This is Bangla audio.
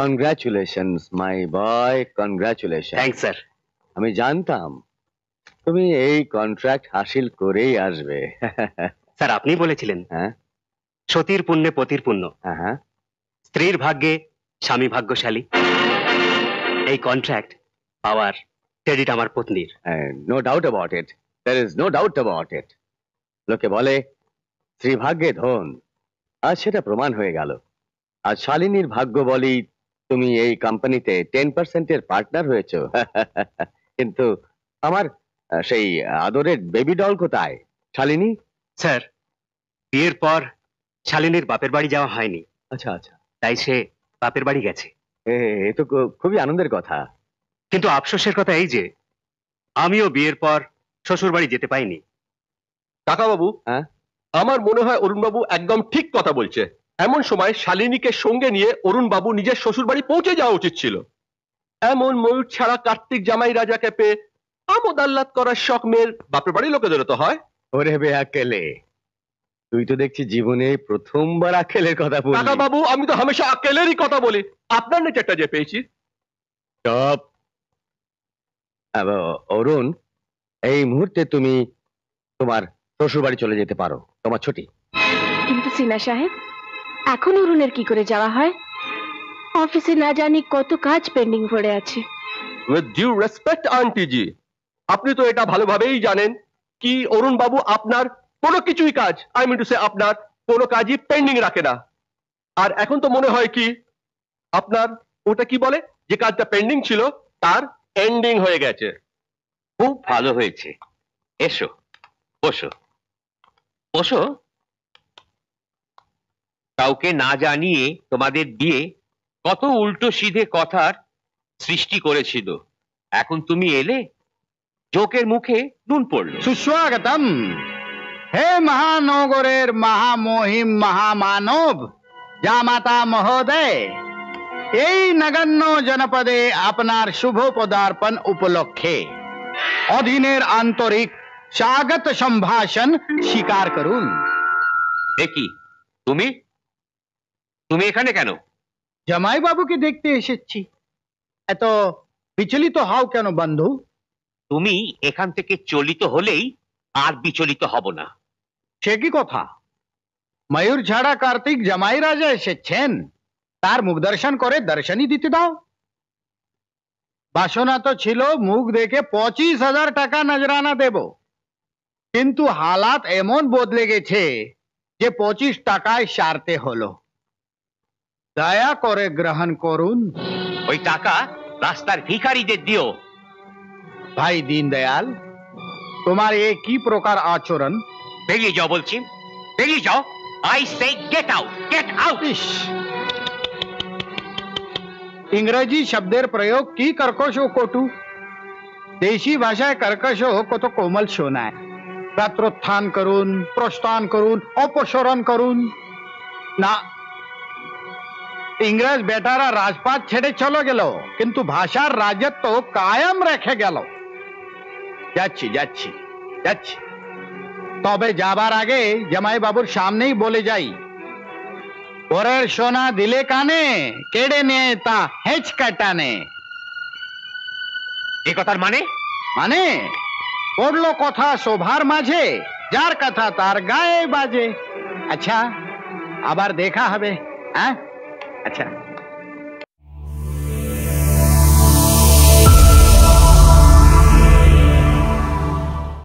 কনগ্রাচুলেশনস মাই বয়, কনগ্রাচুলেশন। Thanks sir. আমি জানতাম তুমি এই কন্ট্রাক্ট হাসিল করেই আসবে। স্যার আপনি বলেছিলেন হ্যাঁ সতীর পুণ্যে পতির পুণ্য, হ্যাঁ, স্ত্রীর ভাগ্যে স্বামী ভাগ্যশালী। এই কন্ট্রাক্ট পাওয়ার ক্রেডিট আমার পত্নীর। No doubt about it, there is no doubt about it. লোকে বলে স্ত্রী ভাগ্যে ধন, আজ সেটা প্রমাণ হয়ে গেল। আজ শালিনীর ভাগ্য বলি তুমি এই কোম্পানিতে 10% পার্টনার হয়েছো। কিন্তু আমার সেই আদরের বেবি ডল কোথায় শালিনী? স্যার বিয়ের পর শালিনীর বাপের বাড়ি যাওয়া হয়নি, আচ্ছা আচ্ছা, তাই সে বাপের বাড়ি গেছে। এ তো খুবই আনন্দের কথা। কিন্তু আফসোসের কথা এই যে আমিও বিয়ের পর শ্বশুর বাড়ি যেতে পাইনি। কাকা বাবু, হ্যাঁ আমার মনে হয় অরুণ বাবু একদম ঠিক কথা বলছে। এমন সময় শালিনীকে সঙ্গে নিয়ে অরুণ বাবু নিজের শ্বশুর বাড়ি পৌঁছে যাওয়া উচিত ছিল। এমন ময়ূর ছাড়া কার্তিক জামাই রাজাকে পেয়ে আমোদ আহ্লাদ করার শখ মেয়ের বাপের বাড়ি লোকেদেরও তো হয়। ওরে বে আকেলে, তুই তো দেখছি জীবনে প্রথমবার আকেলের কথা বললি। কাকা বাবু, আমি তো হামেশা আকেলেরই কথা বলি, আপনার নেচারটা যে পেয়েছি। চুপ। অরুণ, এই মুহূর্তে তুমি তোমার শ্বশুর বাড়ি চলে যেতে পারো, তোমার ছুটি। কিন্তু সিনা সাহেব, এখন অরুণের কি করে যাওয়া হয়? অফিসে না জানি কত কাজ পেন্ডিং পড়ে আছে। উইথ ডিউ রেসপেক্ট আন্টি জি, আপনি তো এটা ভালোভাবেই জানেন কি অরুণ বাবু আপনার কোনো কিছুই কাজ, আই মিন টু সে আপনার কোনো কাজই পেন্ডিং রাখে না। আর এখন তো মনে হয় কি আপনার ওটা কি বলে, যে কাজটা পেন্ডিং ছিল তার এন্ডিং হয়ে গেছে। খুব ভালো হয়েছে, এসো বসো বসো। কাউকে না জানিয়ে তোমাদের বিয়ে কত উল্টো সিধে কথার সৃষ্টি করেছিল, এখন তুমি এলে জোকের মুখে নুন পড়লো। সুস্বাগতম হে মহানগরের মহামহিম মহামানব জামাতা মহোদয়, এই নগণ্য জনপদে আপনার শুভ পদার্পণ উপলক্ষে অধীনের আন্তরিক স্বাগত সম্ভাষণ স্বীকার করুন। দেখি তুমি তুমি এখানে কেন? জামাই বাবুকে দেখতে এসেছি। এত বিচলিত হও কেন বন্ধু? তুমি এখান থেকে চলিত হলেই আর বিচলিত হব না। সে কি কথা? ময়ূর ছাড়া কার্তিক জামাই রাজা এসেছেন, তার মুখ দর্শন করে দর্শনই দিতে দাও। বাসনা তো ছিল মুখ দেখে 25,000 টাকা নজরানা দেব, কিন্তু হালাত এমন বদলে গেছে যে 25 টাকায় সারতে হলো। দয়া করে গ্রহণ করুন। ওই টাকা রাস্তার ভিখারিদের দিও। ভাই দীনদয়াল, তোমার এ কি প্রকার আচরণ? বেরিয়ে যাও বলছি, বেরিয়ে যাও। I say get out, get out. ইংরেজি শব্দের প্রয়োগ কি কর্কশ ও কটু। দেশি ভাষায় কর্কশ ও কত কোমল শোনায়। রাত্রোত্থান করুন, প্রস্থান করুন, অপসরণ করুন। না, ইংরেজ বেটারা রাজপাট ছেড়ে চলে গেল, কিন্তু ভাষার রাজত্ব কায়েম রেখে গেল। যাচ্ছি যাচ্ছি যাচ্ছি, তবে যাবার আগে জামাই বাবুর সামনেই বলে যাই, পরের সোনা দিলে কানে, কেড়ে নে তা হেঁচকা টানে। এ কথার মানে? মানে পড়লো কথা শোভার মাঝে, যার কথা তার গায়ে বাজে। আচ্ছা, আবার দেখা হবে। হ্যাঁ, আচ্ছা।